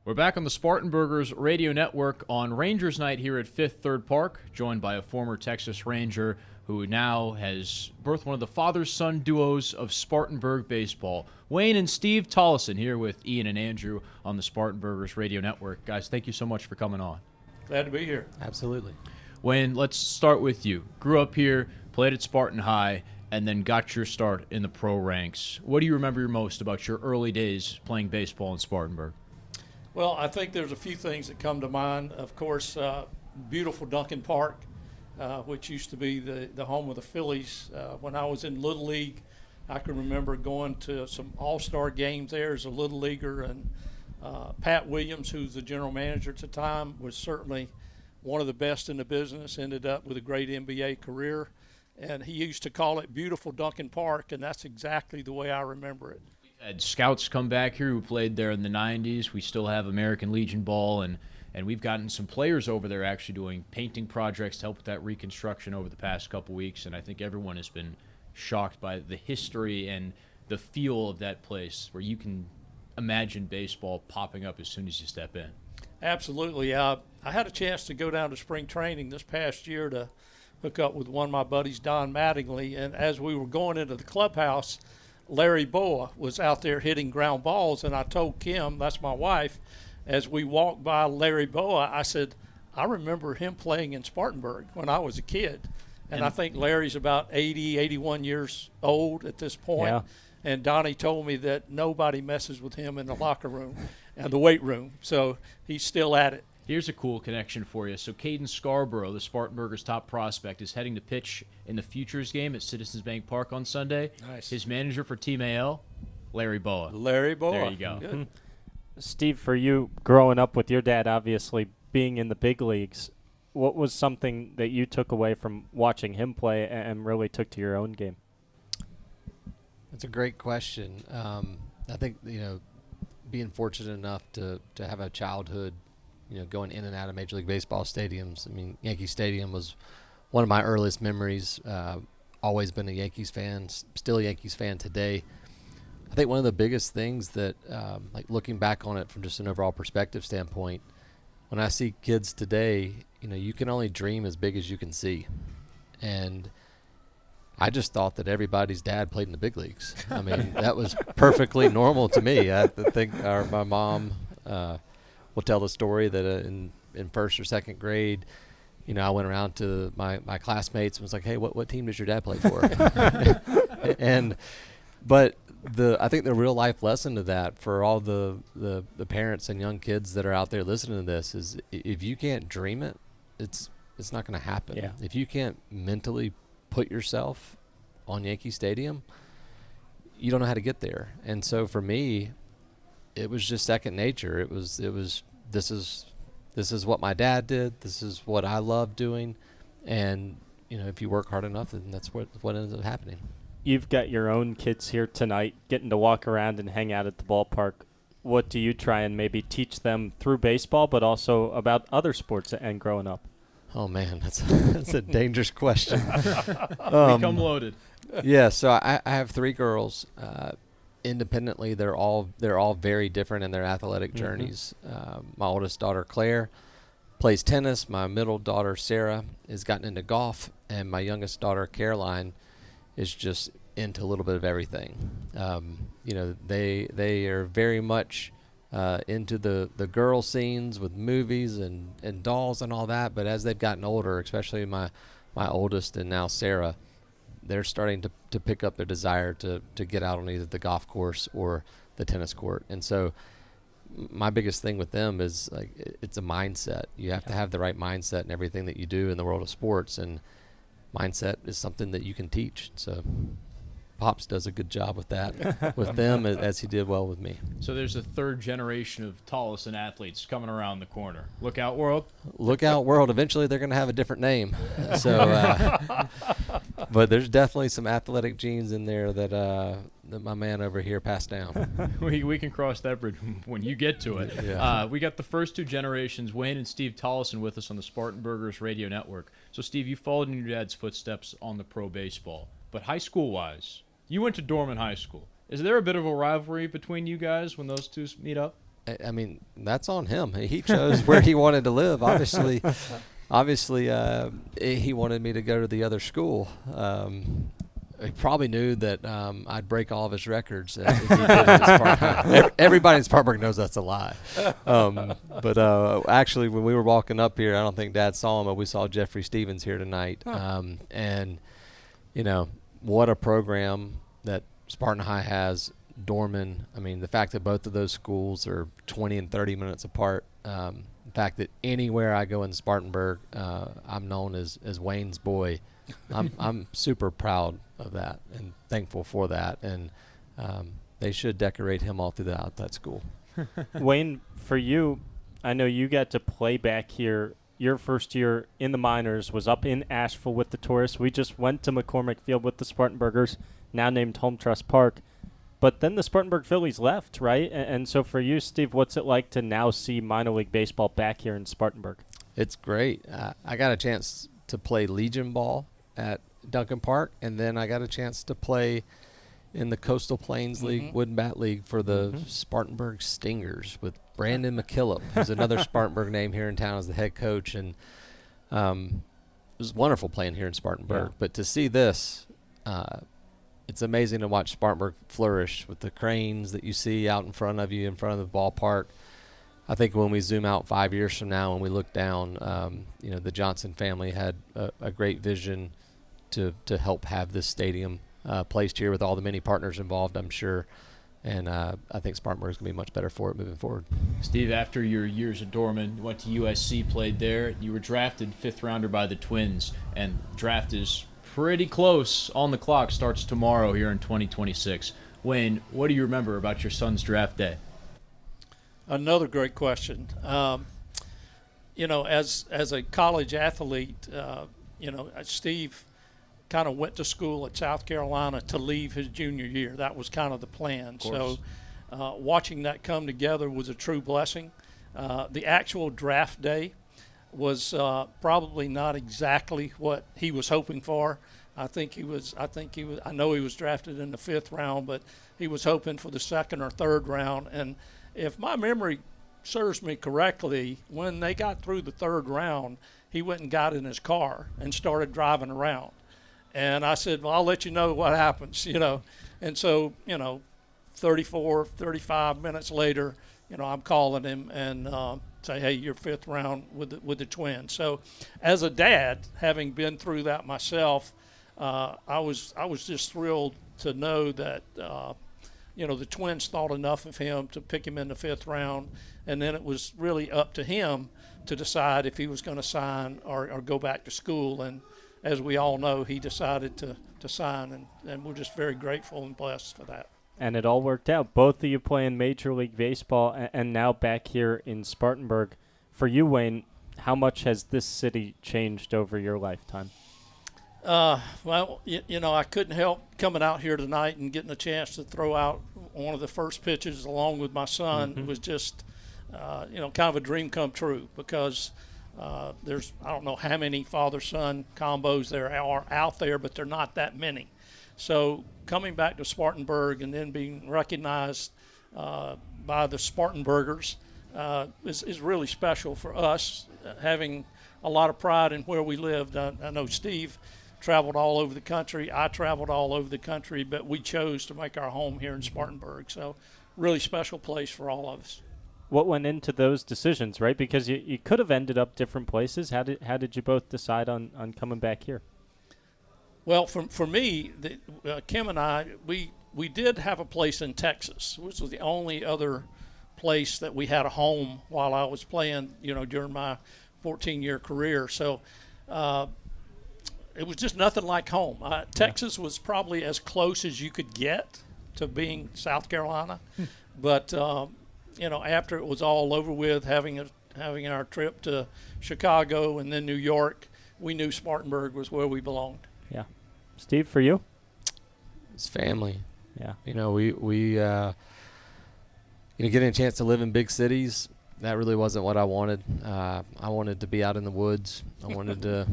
We're back on the Spartanburgers radio network on Rangers Night here at Fifth Third Park, joined by a former Texas Ranger who now has birthed one of the father-son duos of Spartanburg baseball. Wayne and Steve Tolleson here with Ian and Andrew on the Spartanburgers radio network. Guys, thank you so much for coming on. Glad to be here. Absolutely. Wayne, let's start with you. Grew up here, played at Spartan High, and then got your start in the pro ranks. What do you remember most about your early days playing baseball in Spartanburg? Well, I think there's a few things that come to mind. Of course, beautiful Duncan Park, which used to be the home of the Phillies. When I was in Little League, I can remember going to some all-star games there as a Little Leaguer. And Pat Williams, who's the general manager at the time, was certainly one of the best in the business, ended up with a great NBA career. And he used to call it beautiful Duncan Park, and that's exactly the way I remember it. Had scouts come back here who played there in the 90s. We still have American Legion ball, and we've gotten some players over there actually doing painting projects to help with that reconstruction over the past couple weeks, and I think everyone has been shocked by the history and the feel of that place where you can imagine baseball popping up as soon as you step in. Absolutely. I had a chance to go down to spring training this past year to hook up with one of my buddies, Don Mattingly, and as we were going into the clubhouse, Larry Boa was out there hitting ground balls, and I told Kim, that's my wife, as we walked by Larry Boa, I said, I remember him playing in Spartanburg when I was a kid. And I think Larry's about 80, 81 years old at this point. Yeah. And Donnie told me that nobody messes with him in the locker room and the weight room, so he's still at it. Here's a cool connection for you. So Caden Scarborough, the Spartanburgers' top prospect, is heading to pitch in the Futures game at Citizens Bank Park on Sunday. Nice. His manager for Team AL, Larry Boa. Larry Boa. There you go. Good. Steve, for you, growing up with your dad, obviously being in the big leagues, what was something that you took away from watching him play and really took to your own game? That's a great question. I think, being fortunate enough to have a childhood, going in and out of Major League Baseball stadiums. I mean, Yankee Stadium was one of my earliest memories. Always been a Yankees fan, still a Yankees fan today. I think one of the biggest things that, looking back on it from just an overall perspective standpoint, when I see kids today, you can only dream as big as you can see. And I just thought that everybody's dad played in the big leagues. I mean, that was perfectly normal to me. I think my mom will tell the story that in first or second grade, I went around to my classmates and was like, hey, what team does your dad play for? But I think the real life lesson to that for all the parents and young kids that are out there listening to this is if you can't dream it, it's not going to happen. Yeah. If you can't mentally put yourself on Yankee Stadium, you don't know how to get there. And so for me, it was just second nature. It was this is what my dad did. This is what I love doing. And if you work hard enough, then that's what ends up happening. You've got your own kids here tonight, getting to walk around and hang out at the ballpark. What do you try and maybe teach them through baseball, but also about other sports and growing up? Oh man, that's a dangerous question. Become loaded. Yeah, so I have three girls. Independently, they're all very different in their athletic journeys. My oldest daughter Claire plays tennis. My middle daughter Sarah has gotten into golf, and my youngest daughter Caroline is just into a little bit of everything. They are very much into the girl scenes with movies and dolls and all that. But as they've gotten older, especially my oldest and now Sarah, they're starting to pick up their desire to get out on either the golf course or the tennis court. And so my biggest thing with them is it's a mindset. You have to have the right mindset in everything that you do in the world of sports, and mindset is something that you can teach. So Pops does a good job with that with them as he did well with me. So there's a third generation of Tolleson athletes coming around the corner. Look out, world. Look out, world. Eventually they're going to have a different name. So, but there's definitely some athletic genes in there that my man over here passed down. We can cross that bridge when you get to it. Yeah. We got the first two generations, Wayne and Steve Tolleson, with us on the Spartanburgers radio network. So, Steve, you followed in your dad's footsteps on the pro baseball. But high school-wise, you went to Dorman High School. Is there a bit of a rivalry between you guys when those two meet up? I mean, that's on him. He chose where he wanted to live. Obviously, he wanted me to go to the other school. He probably knew that I'd break all of his records if he did it at Spartanburg. Everybody in Spartanburg knows that's a lie. But actually, when we were walking up here, I don't think Dad saw him, but we saw Jeffrey Stevens here tonight. And, what a program that Spartan High has. Dorman, I mean, the fact that both of those schools are 20 and 30 minutes apart, the fact that anywhere I go in Spartanburg, I'm known as Wayne's boy. I'm super proud of that and thankful for that, and they should decorate him all throughout that school. Wayne, for you, I know you got to play back here. Your first year in the minors was up in Asheville with the Tourists. We just went to McCormick Field with the Spartanburgers, now named Home Trust Park. But then the Spartanburg Phillies left, right? And so for you, Steve, what's it like to now see minor league baseball back here in Spartanburg? It's great. I got a chance to play Legion ball at Duncan Park, and then I got a chance to play in the Coastal Plains League, Wooden Bat League, for the Spartanburg Stingers with Brandon McKillop, who's another Spartanburg name here in town as the head coach. And it was wonderful playing here in Spartanburg. Yeah. But to see this, it's amazing to watch Spartanburg flourish with the cranes that you see out in front of you, in front of the ballpark. I think when we zoom out 5 years from now and we look down, the Johnson family had a great vision to help have this stadium placed here with all the many partners involved, I'm sure. And I think Spartanburg is going to be much better for it moving forward. Steve, after your years at Dorman, you went to USC, played there. You were drafted 5th rounder by the Twins, and draft is pretty close on the clock. Starts tomorrow here in 2026. Wayne, what do you remember about your son's draft day? Another great question. As a college athlete, Steve kind of went to school at South Carolina to leave his junior year. That was kind of the plan. So watching that come together was a true blessing. The actual draft day was probably not exactly what he was hoping for. I know he was drafted in the 5th round, but he was hoping for the 2nd or 3rd round. And if my memory serves me correctly, when they got through the 3rd round, he went and got in his car and started driving around. And I said, well, I'll let you know what happens, And so, 34, 35 minutes later, I'm calling him and say, hey, you're 5th round with the Twins. So as a dad, having been through that myself, I was just thrilled to know that, the Twins thought enough of him to pick him in the 5th round. And then it was really up to him to decide if he was going to sign or go back to school. And as we all know, he decided to sign, and we're just very grateful and blessed for that. And it all worked out. Both of you playing Major League Baseball and now back here in Spartanburg. For you, Wayne, how much has this city changed over your lifetime? Well, I couldn't help coming out here tonight and getting a chance to throw out one of the first pitches along with my son. It was just, kind of a dream come true, because there's, I don't know how many father-son combos there are out there, but they're not that many. So coming back to Spartanburg and then being recognized by the Spartanburgers is really special for us, having a lot of pride in where we lived. I know Steve traveled all over the country. I traveled all over the country, but we chose to make our home here in Spartanburg. So really special place for all of us. What went into those decisions, right? Because you could have ended up different places. How did you both decide on coming back here? Well, for me, Kim and I, we did have a place in Texas, which was the only other place that we had a home while I was playing, during my 14-year career. So it was just nothing like home. Texas was probably as close as you could get to being South Carolina. But, after it was all over with, having our trip to Chicago and then New York, we knew Spartanburg was where we belonged. Yeah. Steve, for you? It's family. Yeah. We getting a chance to live in big cities, that really wasn't what I wanted. I wanted to be out in the woods. I wanted to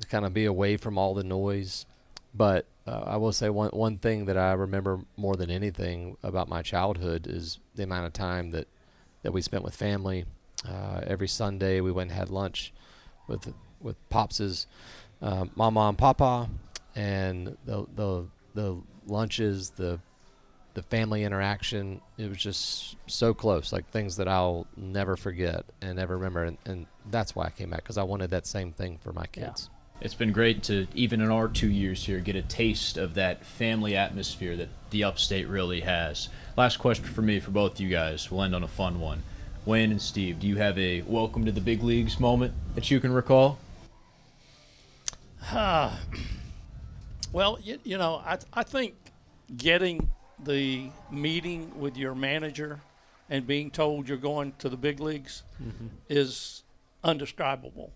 kind of be away from all the noise. But I will say one thing that I remember more than anything about my childhood is the amount of time that that we spent with family. Every Sunday we went and had lunch with Pops's mama and papa, and the lunches, the family interaction. It was just so close, like things that I'll never forget and never remember. And that's why I came back, because I wanted that same thing for my kids. It's been great to, even in our 2 years here, get a taste of that family atmosphere that the upstate really has. Last question for me, for both you guys. We'll end on a fun one. Wayne and Steve, do you have a welcome to the big leagues moment that you can recall? Well, you know, I think getting the meeting with your manager and being told you're going to the big leagues is undescribable.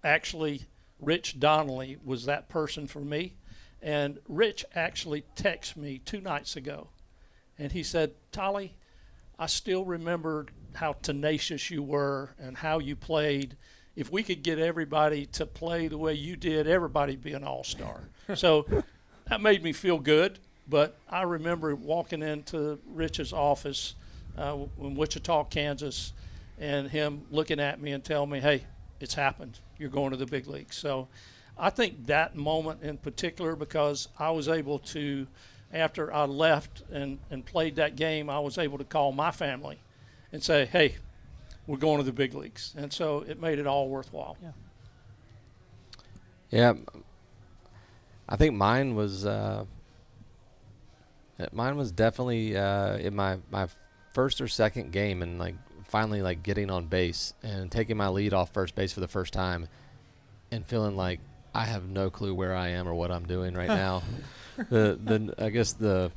Actually, Rich Donnelly was that person for me. And Rich actually texted me 2 nights ago. And he said, Tolly, I still remember how tenacious you were and how you played. If we could get everybody to play the way you did, everybody'd be an all-star. So that made me feel good. But I remember walking into Rich's office in Wichita, Kansas, and him looking at me and telling me, hey, it's happened. You're going to the big leagues. So I think that moment in particular, because I was able to, after I left and played that game, I was able to call my family and say, hey, we're going to the big leagues. And so it made it all worthwhile. Yeah. I think mine was definitely in my first or second game, and like finally like getting on base and taking my lead off first base for the first time and feeling like I have no clue where I am or what I'm doing right now. I guess the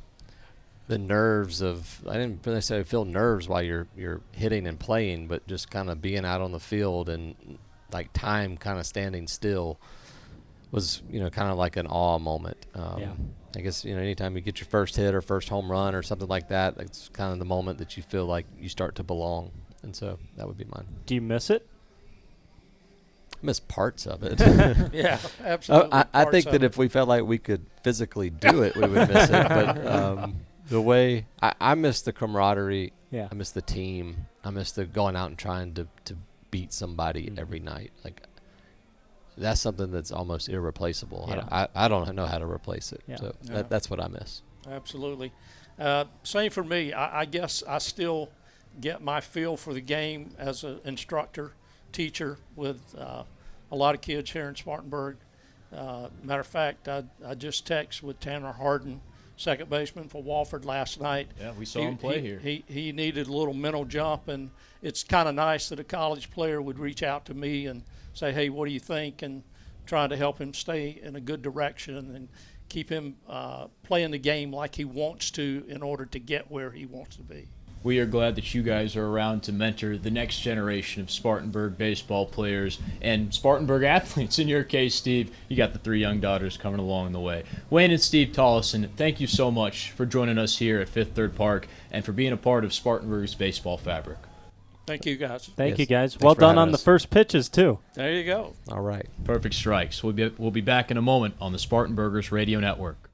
nerves of, I didn't necessarily feel nerves while you're hitting and playing, but just kind of being out on the field and like time kind of standing still was, kind of like an awe moment. I guess, anytime you get your first hit or first home run or something like that, it's kind of the moment that you feel like you start to belong. And so that would be mine. Do you miss it? I miss parts of it. Yeah, absolutely. I think that if we felt like we could physically do it, we would miss it. But the way I miss the camaraderie. Yeah. I miss the team. I miss the going out and trying to beat somebody every night. Like, that's something that's almost irreplaceable. Yeah. I don't know how to replace it. Yeah. So Yeah. that's what I miss. Absolutely. Same for me. I guess I still get my feel for the game as an instructor, teacher with a lot of kids here in Spartanburg. Matter of fact, I just texted with Tanner Harden, second baseman for Wofford last night. Yeah, we saw him play here. He needed a little mental jump, and it's kind of nice that a college player would reach out to me and say, hey, what do you think? And trying to help him stay in a good direction and keep him playing the game like he wants to in order to get where he wants to be. We are glad that you guys are around to mentor the next generation of Spartanburg baseball players and Spartanburg athletes. In your case, Steve, you got the 3 young daughters coming along the way. Wayne and Steve Tolleson, thank you so much for joining us here at Fifth Third Park and for being a part of Spartanburg's baseball fabric. Thank you, guys. Thank Yes. you, guys. Thanks Well for done having on the us. first pitches, too. There you go. All right. Perfect strikes. We'll be back in a moment on the Spartanburgers Radio Network.